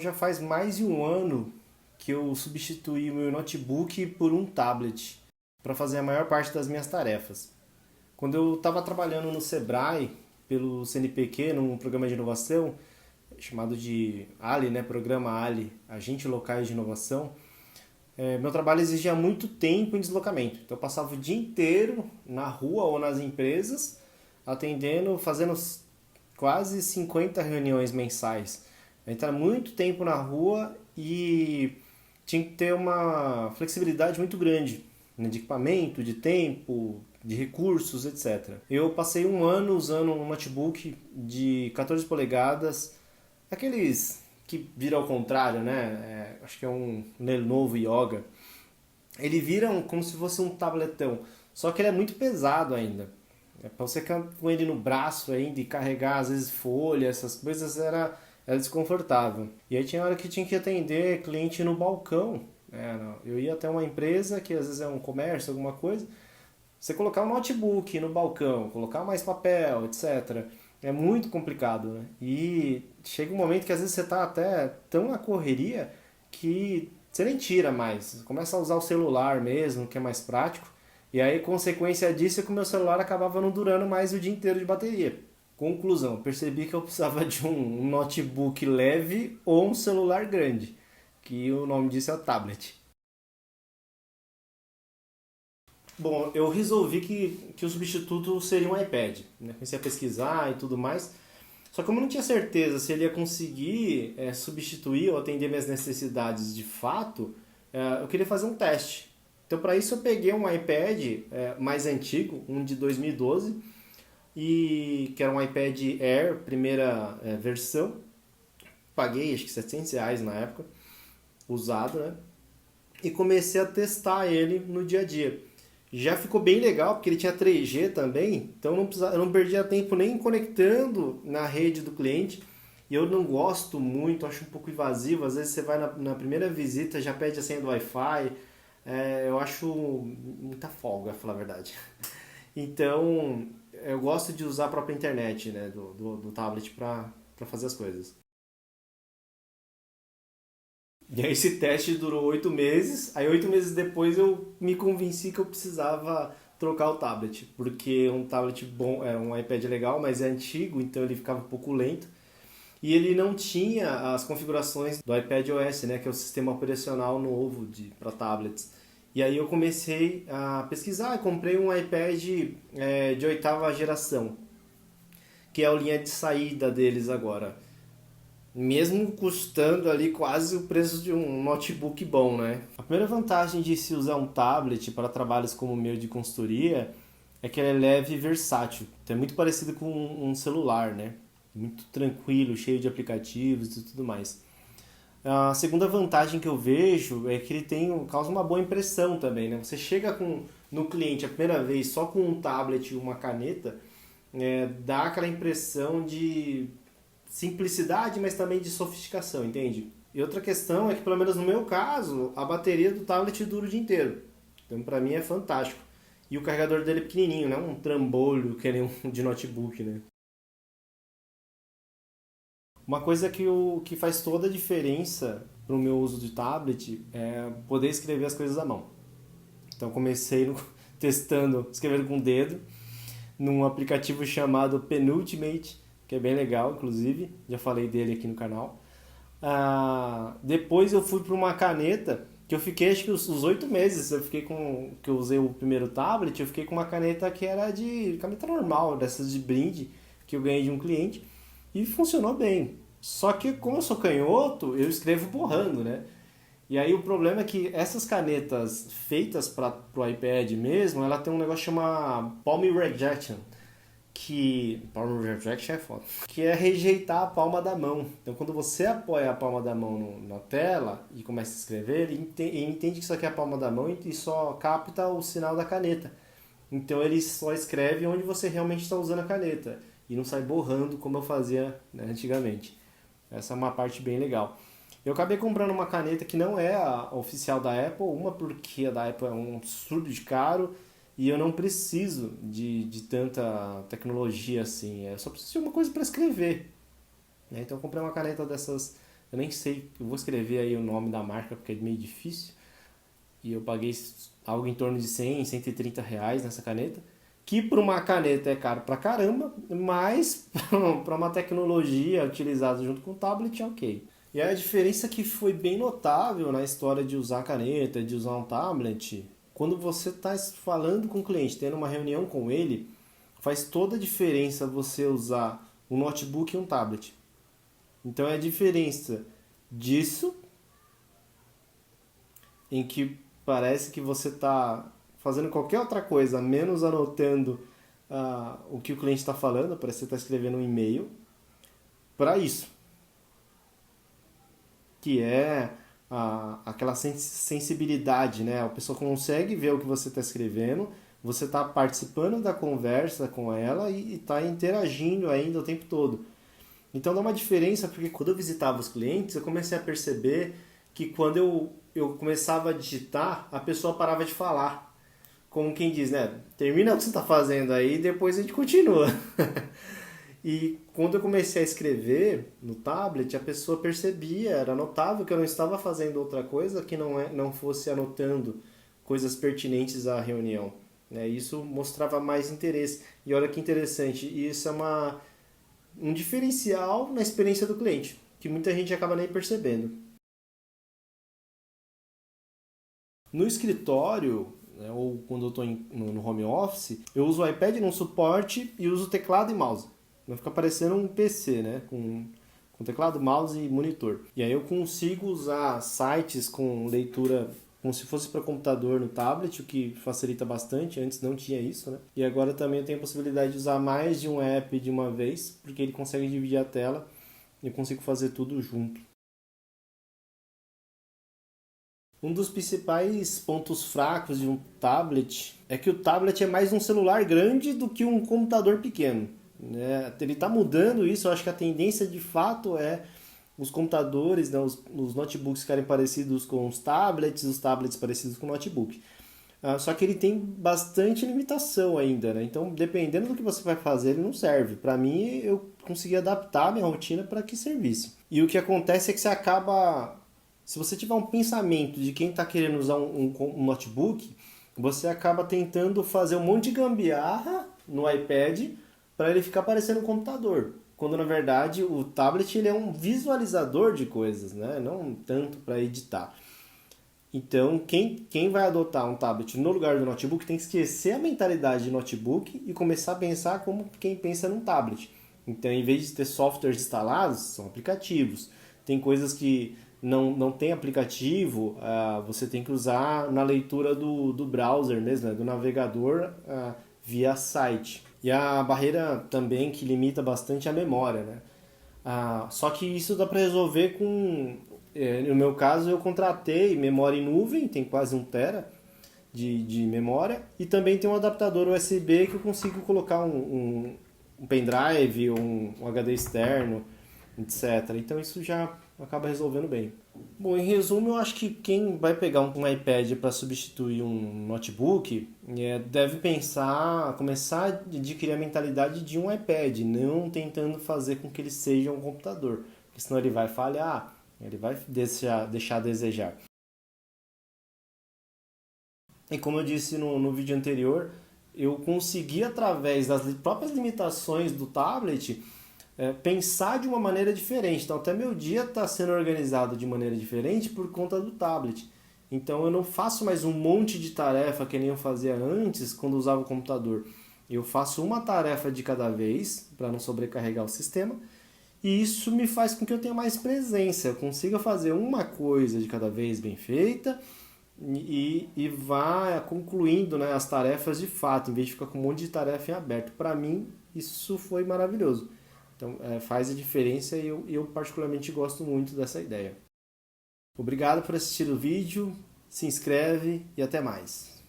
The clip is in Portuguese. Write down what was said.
já faz mais de um ano que eu substituí o meu notebook por um tablet para fazer a maior parte das minhas tarefas. Quando eu estava trabalhando no Sebrae, pelo CNPq, num programa de inovação, chamado de Ali, né? Programa Ali, Agente Locais de Inovação, meu trabalho exigia muito tempo em deslocamento. Então eu passava o dia inteiro na rua ou nas empresas, atendendo, fazendo quase 50 reuniões mensais. Então era muito tempo na rua e tinha que ter uma flexibilidade muito grande, né, de equipamento, de tempo, de recursos, etc. Eu passei um ano usando um notebook de 14 polegadas, aqueles que vira ao contrário, né? Acho que é um Lenovo Yoga. Ele vira como se fosse um tabletão, só que ele é muito pesado ainda. Para você ficar com ele no braço ainda e carregar às vezes folha, essas coisas era desconfortável. E aí tinha hora que tinha que atender cliente no balcão. Eu ia até uma empresa que às vezes é um comércio, alguma coisa. Você colocar um notebook no balcão, colocar mais papel, etc. É muito complicado, né? E chega um momento que às vezes você está até tão na correria que você nem tira mais. Você começa a usar o celular mesmo, que é mais prático. E aí, consequência disso é que o meu celular acabava não durando mais o dia inteiro de bateria. Conclusão, percebi que eu precisava de um notebook leve ou um celular grande, que o nome disso é tablet. Bom, eu resolvi que o substituto seria um iPad, né? Comecei a pesquisar e tudo mais. Só que como eu não tinha certeza se ele ia conseguir substituir ou atender minhas necessidades de fato, eu queria fazer um teste. Então, para isso, eu peguei um iPad mais antigo, um de 2012, que era um iPad Air, primeira versão. Paguei acho que R$ 700 na época, usado, né? E comecei a testar ele no dia a dia. Já ficou bem legal, porque ele tinha 3G também, então eu não perdia tempo nem conectando na rede do cliente. E eu não gosto muito, acho um pouco invasivo. Às vezes você vai na primeira visita, já pede a senha do Wi-Fi. Eu acho muita folga, pra falar a verdade. Então, eu gosto de usar a própria internet, né, do tablet para fazer as coisas. E aí esse teste durou 8 meses. Aí 8 meses depois eu me convenci que eu precisava trocar o tablet, porque um tablet bom é um iPad legal, mas é antigo, então ele ficava um pouco lento. E ele não tinha as configurações do iPadOS, né, que é o sistema operacional novo para tablets. E aí eu comecei a pesquisar, comprei um iPad de oitava geração, que é a linha de saída deles agora. Mesmo custando ali quase o preço de um notebook bom, né? A primeira vantagem de se usar um tablet para trabalhos como o meu de consultoria é que ele é leve e versátil. Então é muito parecido com um celular, né? Muito tranquilo, cheio de aplicativos e tudo mais. A segunda vantagem que eu vejo é que ele causa uma boa impressão também, né? Você chega no cliente a primeira vez só com um tablet e uma caneta, dá aquela impressão de simplicidade, mas também de sofisticação, entende? E outra questão é que, pelo menos no meu caso, a bateria do tablet dura o dia inteiro. Então, pra mim é fantástico. E o carregador dele é pequenininho, não é um trambolho que nem um de notebook, né? Uma coisa que faz toda a diferença pro meu uso de tablet é poder escrever as coisas à mão. Então, comecei testando, escrevendo com o dedo, num aplicativo chamado Penultimate, que é bem legal, inclusive, já falei dele aqui no canal. Depois eu fui para uma caneta que eu fiquei acho que os 8 meses que eu usei o primeiro tablet, eu fiquei com uma caneta que era de caneta normal, dessas de brinde que eu ganhei de um cliente e funcionou bem. Só que como eu sou canhoto, eu escrevo borrando, né? E aí o problema é que essas canetas feitas para o iPad mesmo, ela tem um negócio que chama Palm Rejection, que Palm Rejection é foda, que é rejeitar a palma da mão. Então quando você apoia a palma da mão na tela e começa a escrever, ele entende que isso aqui é a palma da mão e só capta o sinal da caneta. Então ele só escreve onde você realmente está usando a caneta e não sai borrando como eu fazia, né, antigamente. Essa é uma parte bem legal. Eu acabei comprando uma caneta que não é a oficial da Apple, uma porque a da Apple é um absurdo de caro e eu não preciso de tanta tecnologia assim. Eu só preciso de uma coisa para escrever, né? Então eu comprei uma caneta dessas Eu nem sei, eu vou escrever aí o nome da marca porque é meio difícil. E eu paguei algo em torno de 100, 130 reais nessa caneta. Que para uma caneta é caro pra caramba, mas para uma tecnologia utilizada junto com o tablet é ok. E a diferença que foi bem notável na história de usar a caneta, de usar um tablet, quando você está falando com o cliente, tendo uma reunião com ele, faz toda a diferença você usar um notebook e um tablet. Então é a diferença disso, em que parece que você está fazendo qualquer outra coisa, menos anotando o que o cliente está falando, parece que você está escrevendo um e-mail, para isso, que é aquela sensibilidade, né? A pessoa consegue ver o que você está escrevendo, você está participando da conversa com ela e está interagindo ainda o tempo todo. Então dá uma diferença, porque quando eu visitava os clientes, eu comecei a perceber que quando eu começava a digitar, a pessoa parava de falar. Como quem diz, né? Termina o que você está fazendo aí e depois a gente continua. E quando eu comecei a escrever no tablet, a pessoa percebia, era notável que eu não estava fazendo outra coisa que não fosse anotando coisas pertinentes à reunião. Né? Isso mostrava mais interesse. E olha que interessante, isso é um diferencial na experiência do cliente, que muita gente acaba nem percebendo. No escritório, né, ou quando eu estou no home office, eu uso o iPad no suporte e uso teclado e mouse. Vai ficar parecendo um PC, né? Com teclado, mouse e monitor. E aí eu consigo usar sites com leitura como se fosse para computador no tablet, o que facilita bastante. Antes não tinha isso, né? E agora também eu tenho a possibilidade de usar mais de um app de uma vez, porque ele consegue dividir a tela e eu consigo fazer tudo junto. Um dos principais pontos fracos de um tablet é que o tablet é mais um celular grande do que um computador pequeno. Né? Ele está mudando isso, eu acho que a tendência de fato é os computadores, né, os notebooks ficarem parecidos com os tablets parecidos com o notebook. Só que ele tem bastante limitação ainda, né? Então, dependendo do que você vai fazer, ele não serve. Para mim, eu consegui adaptar a minha rotina para que servisse. E o que acontece é que você acaba... Se você tiver um pensamento de quem está querendo usar um notebook, você acaba tentando fazer um monte de gambiarra no iPad para ele ficar parecendo um computador. Quando, na verdade, o tablet ele é um visualizador de coisas, né? Não tanto para editar. Então, quem vai adotar um tablet no lugar do notebook tem que esquecer a mentalidade de notebook e começar a pensar como quem pensa num tablet. Então, em vez de ter softwares instalados, são aplicativos. Tem coisas que não tem aplicativo, você tem que usar na leitura do browser mesmo, né? Do navegador via site. E a barreira também que limita bastante a memória, né? Só que isso dá para resolver com... no meu caso, eu contratei memória em nuvem, tem quase 1 tera de memória, e também tem um adaptador USB que eu consigo colocar um pendrive, um HD externo, etc. Então isso já acaba resolvendo bem. Bom, em resumo, eu acho que quem vai pegar um iPad para substituir um notebook deve começar a adquirir a mentalidade de um iPad, não tentando fazer com que ele seja um computador, porque senão ele vai falhar, ele vai deixar a desejar. E como eu disse no vídeo anterior, eu consegui, através das próprias limitações do tablet, pensar de uma maneira diferente. Então, até meu dia está sendo organizado de maneira diferente por conta do tablet. Então, eu não faço mais um monte de tarefa que nem eu fazia antes, quando usava o computador. Eu faço uma tarefa de cada vez, para não sobrecarregar o sistema, e isso me faz com que eu tenha mais presença. Eu consiga fazer uma coisa de cada vez bem feita e vá concluindo, né, as tarefas de fato, em vez de ficar com um monte de tarefa em aberto. Para mim, isso foi maravilhoso. Então, faz a diferença e eu particularmente gosto muito dessa ideia. Obrigado por assistir o vídeo, se inscreve e até mais.